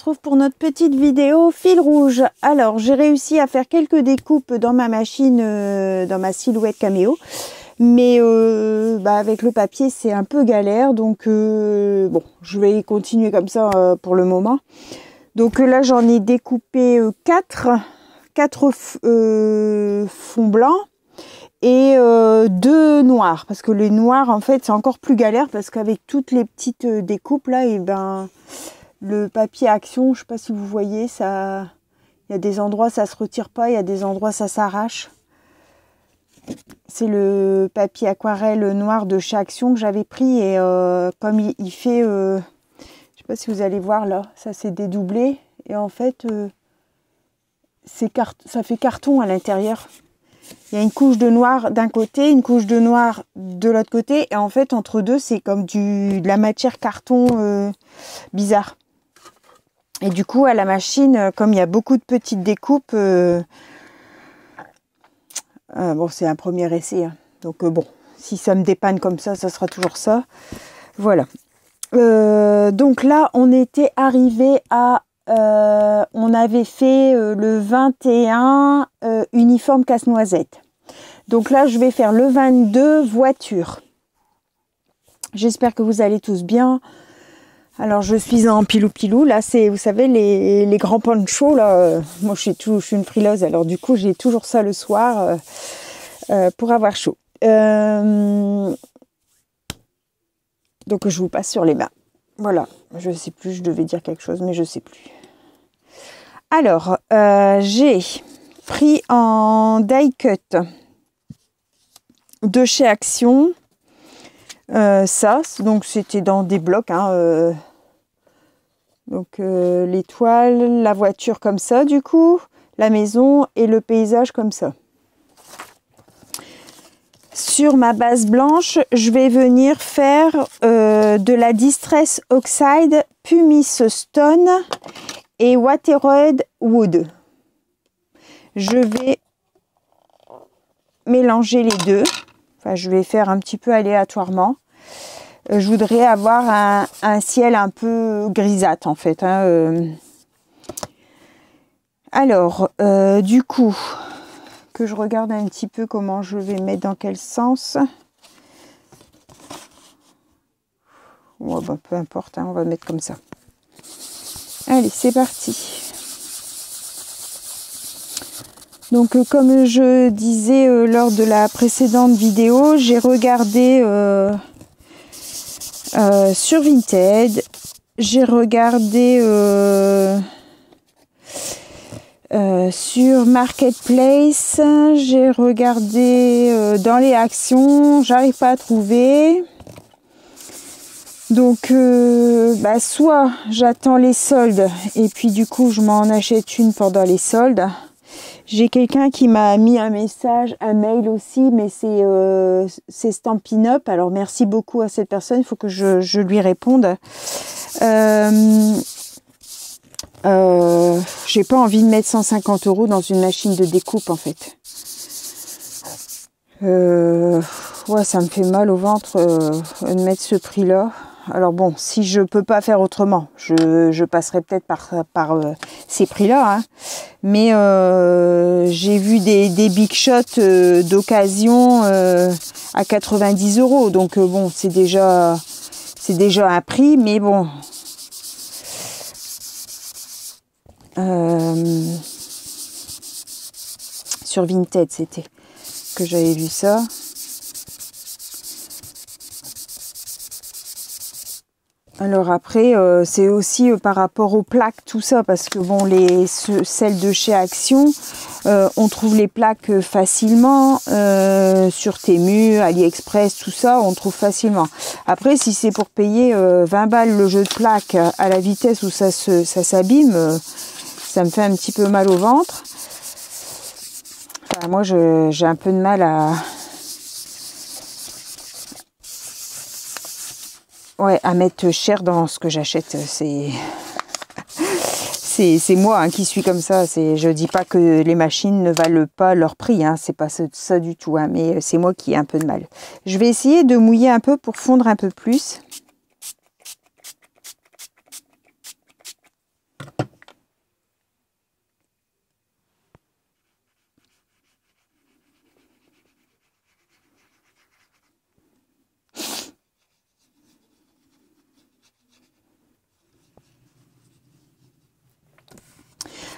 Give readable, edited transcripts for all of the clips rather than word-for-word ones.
retrouve pour notre petite vidéo fil rouge. Alors, j'ai réussi à faire quelques découpes dans ma machine, dans ma Silhouette Cameo. Mais avec le papier, c'est un peu galère. Donc, bon, je vais continuer comme ça pour le moment. Donc là, j'en ai découpé 4 fonds blancs et 2 noirs. Parce que les noirs, en fait, c'est encore plus galère parce qu'avec toutes les petites découpes là, et ben... Le papier Action, je sais pas si vous voyez, ça, il y a des endroits ça se retire pas, il y a des endroits ça s'arrache. C'est le papier aquarelle noir de chez Action que j'avais pris et comme il fait, je sais pas si vous allez voir là, ça s'est dédoublé et en fait ça fait carton à l'intérieur. Il y a une couche de noir d'un côté, une couche de noir de l'autre côté et en fait entre deux c'est comme de la matière carton bizarre. Et du coup, à la machine, comme il y a beaucoup de petites découpes, bon, c'est un premier essai. Hein. Donc, bon, si ça me dépanne comme ça sera toujours ça. Voilà. Donc là, on était arrivé à... on avait fait le 21 uniforme casse-noisette. Donc là, je vais faire le 22 voiture. J'espère que vous allez tous bien. Alors je suis en pilou-pilou, là c'est, vous savez, les grands ponchos, là, moi je suis une frileuse, alors du coup j'ai toujours ça le soir pour avoir chaud. Donc je vous passe sur les mains. Voilà, je sais plus, je devais dire quelque chose, mais je sais plus. Alors, j'ai pris en die cut de chez Action. Ça, donc c'était dans des blocs, hein, donc l'étoile, la voiture comme ça du coup, la maison et le paysage comme ça. Sur ma base blanche, je vais venir faire de la Distress Oxide, Pumice Stone et Watered Wood. Je vais mélanger les deux. Enfin, je vais faire un petit peu aléatoirement. Je voudrais avoir un ciel un peu grisâtre en fait. Hein, Alors, du coup, que je regarde un petit peu comment je vais mettre dans quel sens. Ouais, bah, peu importe, hein, on va mettre comme ça. Allez, c'est parti. Donc, comme je disais lors de la précédente vidéo, j'ai regardé sur Vinted, j'ai regardé sur Marketplace, j'ai regardé dans les actions, j'arrive pas à trouver. Donc, soit j'attends les soldes et puis du coup je m'en achète une pendant les soldes. J'ai quelqu'un qui m'a mis un message, un mail aussi, mais c'est Stampin' Up. Alors merci beaucoup à cette personne, il faut que je lui réponde. J'ai pas envie de mettre 150 € dans une machine de découpe en fait. Ouais, ça me fait mal au ventre de mettre ce prix-là. Alors bon, si je peux pas faire autrement, je passerai peut-être par ces prix-là. Hein. Mais j'ai vu des big shots d'occasion à 90 €. Donc bon, c'est déjà un prix, mais bon. Sur Vinted, c'était que j'avais vu ça. Alors après, c'est aussi par rapport aux plaques, tout ça, parce que bon, celles de chez Action, on trouve les plaques facilement sur Temu, AliExpress, tout ça, on trouve facilement. Après, si c'est pour payer 20 balles le jeu de plaques à la vitesse où ça s'abîme, ça me fait un petit peu mal au ventre. Enfin, moi, j'ai un peu de mal à mettre cher dans ce que j'achète. C'est moi qui suis comme ça. Je dis pas que les machines ne valent pas leur prix. Hein, c'est pas ça du tout. Hein, mais c'est moi qui ai un peu de mal. Je vais essayer de mouiller un peu pour fondre un peu plus.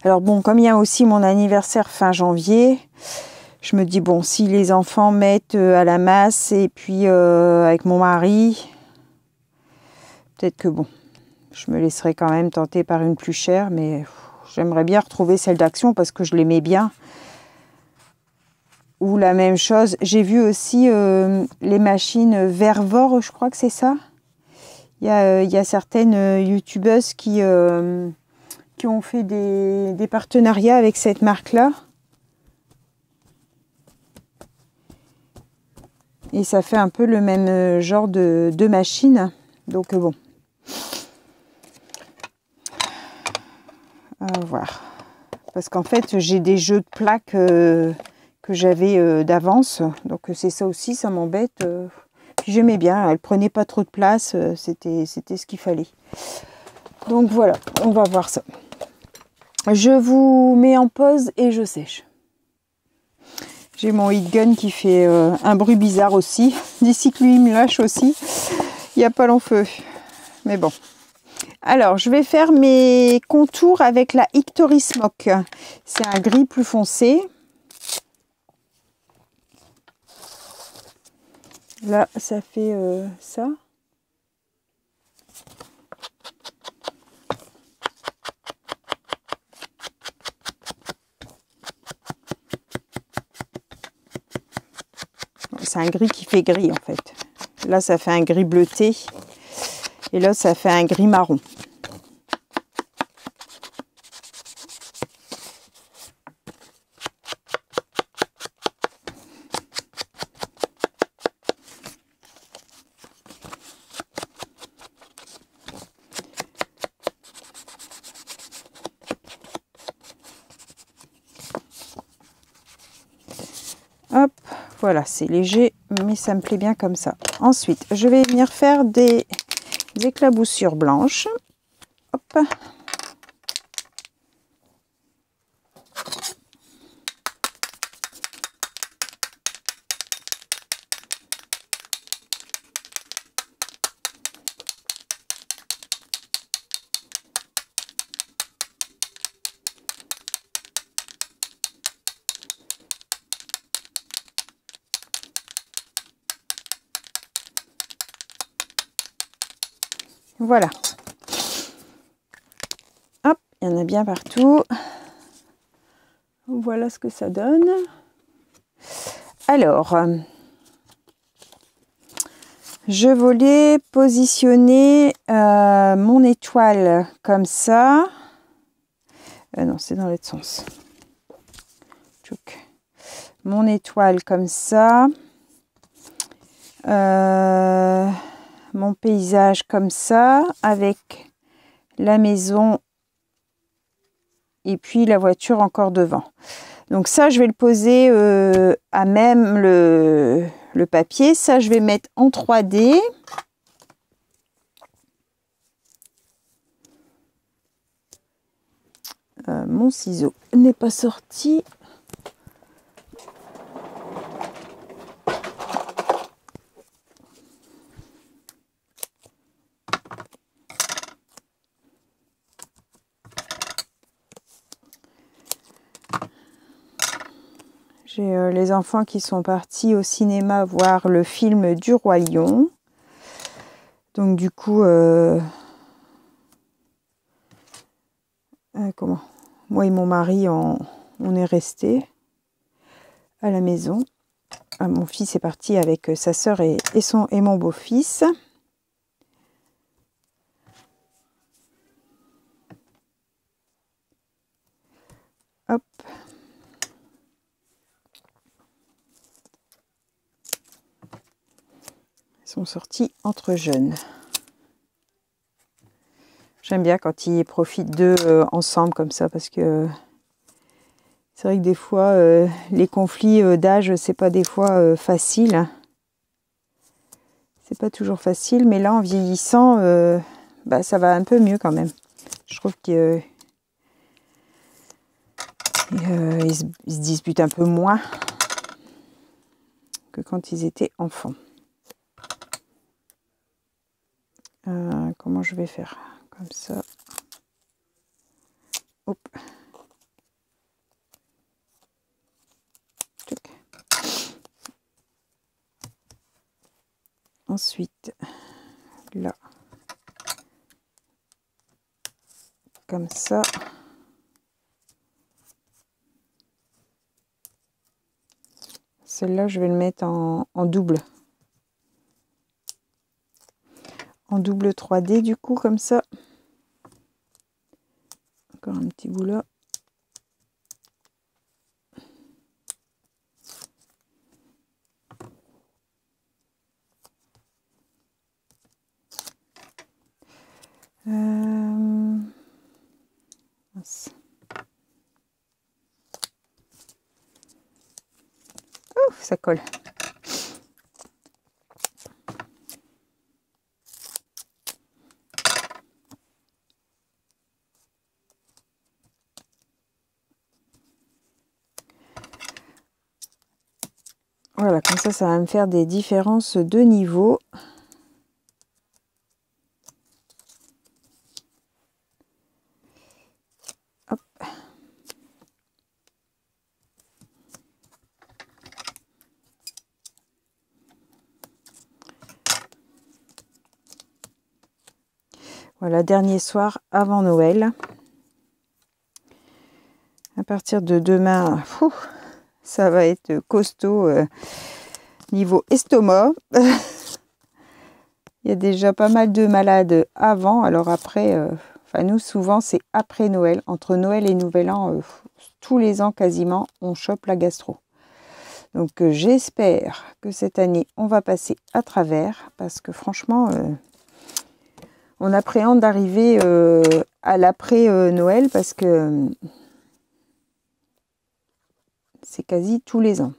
Alors bon, comme il y a aussi mon anniversaire fin janvier, je me dis bon, si les enfants mettent à la masse et puis avec mon mari, peut-être que bon, je me laisserai quand même tenter par une plus chère, mais j'aimerais bien retrouver celle d'Action parce que je l'aimais bien. Ou la même chose, j'ai vu aussi les machines Vervor, je crois que c'est ça. Il y a certaines youtubeuses qui ont fait des partenariats avec cette marque-là. Et ça fait un peu le même genre de machine. Donc bon. À voir. Parce qu'en fait, j'ai des jeux de plaques que j'avais d'avance. Donc c'est ça aussi, ça m'embête. Puis j'aimais bien, elle prenait pas trop de place. C'était ce qu'il fallait. Donc voilà, on va voir ça. Je vous mets en pause et je sèche. J'ai mon heat gun qui fait un bruit bizarre aussi. D'ici que lui il me lâche aussi. Il n'y a pas long feu. Mais bon. Alors, je vais faire mes contours avec la Ictory Smoke. C'est un gris plus foncé. Là, ça fait ça. C'est un gris qui fait gris en fait. Là, ça fait un gris bleuté. Et là, ça fait un gris marron. Hop, voilà, c'est léger, mais ça me plaît bien comme ça. Ensuite, je vais venir faire des éclaboussures blanches. Hop. Voilà. Hop, il y en a bien partout. Voilà ce que ça donne. Alors, je voulais positionner mon étoile comme ça. Non, c'est dans l'autre sens. Tchouk. Mon étoile comme ça. Mon paysage comme ça, avec la maison et puis la voiture encore devant. Donc ça, je vais le poser à même le papier. Ça, je vais mettre en 3D. Mon ciseau n'est pas sorti. J'ai les enfants qui sont partis au cinéma voir le film du Roi Lion. Donc du coup, comment? Moi et mon mari, on est restés à la maison. Mon fils est parti avec sa sœur et mon beau-fils. Hop. Ils sont sortis entre jeunes. J'aime bien quand ils profitent d'eux ensemble comme ça parce que c'est vrai que des fois les conflits d'âge c'est pas des fois facile. C'est pas toujours facile, mais là en vieillissant, ça va un peu mieux quand même. Je trouve qu'ils se disputent un peu moins que quand ils étaient enfants. Comment je vais faire? Comme ça. Hop. Ensuite, là, comme ça. Celle-là, je vais le mettre en double. En double 3D, du coup, comme ça. Encore un petit bout là. Ouf, ça colle. Voilà, comme ça va me faire des différences de niveau. Hop. Voilà, dernier soir avant Noël. À partir de demain, ça va être costaud niveau estomac. Il y a déjà pas mal de malades avant. Alors après, nous souvent c'est après Noël. Entre Noël et Nouvel An, tous les ans quasiment, on chope la gastro. Donc j'espère que cette année, on va passer à travers. Parce que franchement, on appréhende d'arriver à l'après-Noël. Parce que c'est quasi tous les ans.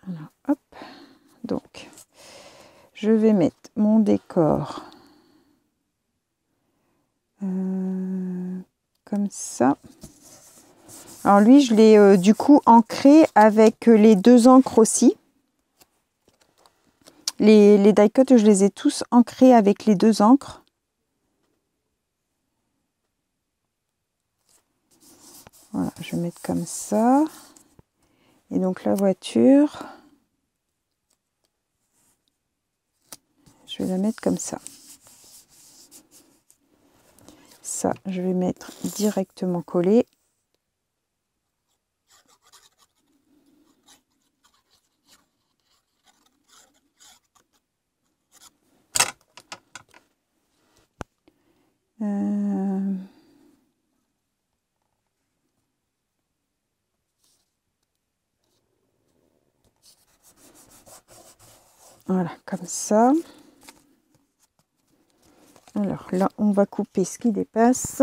Alors, hop. Donc, je vais mettre mon décor comme ça. Alors lui, je l'ai du coup ancré avec les deux encres aussi. Les die-cut, je les ai tous ancrés avec les deux encres. Voilà, je vais mettre comme ça. Et donc la voiture, je vais la mettre comme ça. Ça, je vais mettre directement collé. Voilà, comme ça. Alors là, on va couper ce qui dépasse.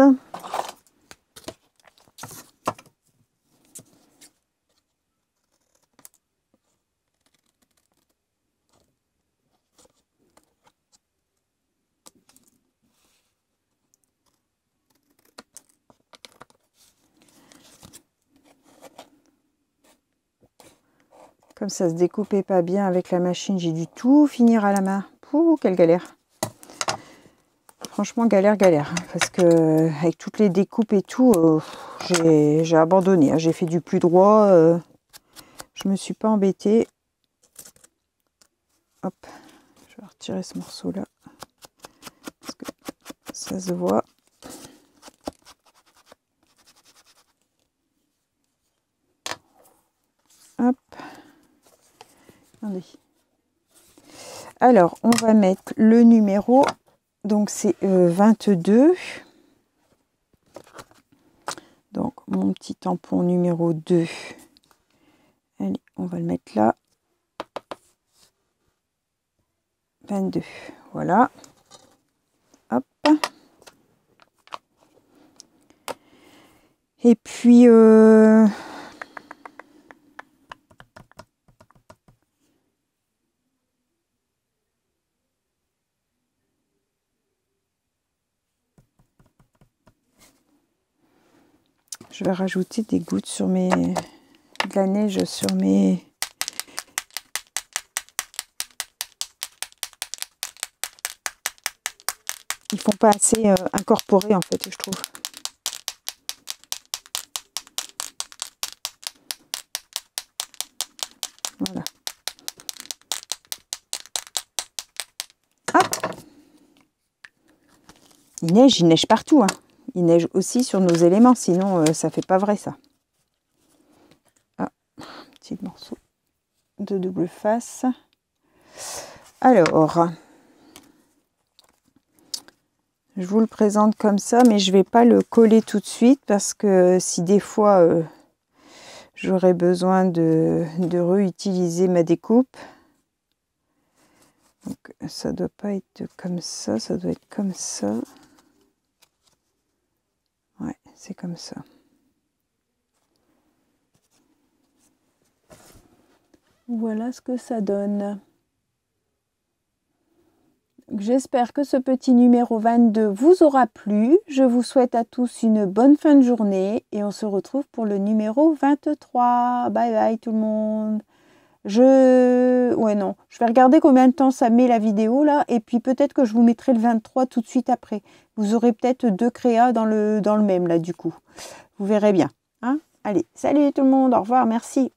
Comme ça se découpait pas bien avec la machine, j'ai dû tout finir à la main. Pouh, quelle galère. Franchement, galère. Parce que avec toutes les découpes et tout, j'ai abandonné. J'ai fait du plus droit. Je me suis pas embêtée. Hop, je vais retirer ce morceau-là. Parce que ça se voit. Hop. Attendez. Alors, on va mettre le numéro. Donc, c'est 22. Donc, mon petit tampon numéro 2. Allez, on va le mettre là. 22. Voilà. Hop. Et puis, je vais rajouter des gouttes sur mes... de la neige sur mes... sont pas assez incorporés en fait, je trouve. Voilà. Hop. Il neige partout. Hein. Il neige aussi sur nos éléments, sinon ça fait pas vrai ça. Ah, petit morceau de double face. Alors, je vous le présente comme ça, mais je vais pas le coller tout de suite parce que si des fois j'aurais besoin de réutiliser ma découpe. Donc ça doit pas être comme ça doit être comme ça. Ouais, c'est comme ça. Voilà ce que ça donne. J'espère que ce petit numéro 22 vous aura plu. Je vous souhaite à tous une bonne fin de journée et on se retrouve pour le numéro 23. Bye bye tout le monde. Je vais regarder combien de temps ça met la vidéo là et puis peut-être que je vous mettrai le 23 tout de suite après. Vous aurez peut-être 2 créas dans le même là du coup. Vous verrez bien. Hein? Allez, salut tout le monde, au revoir, merci.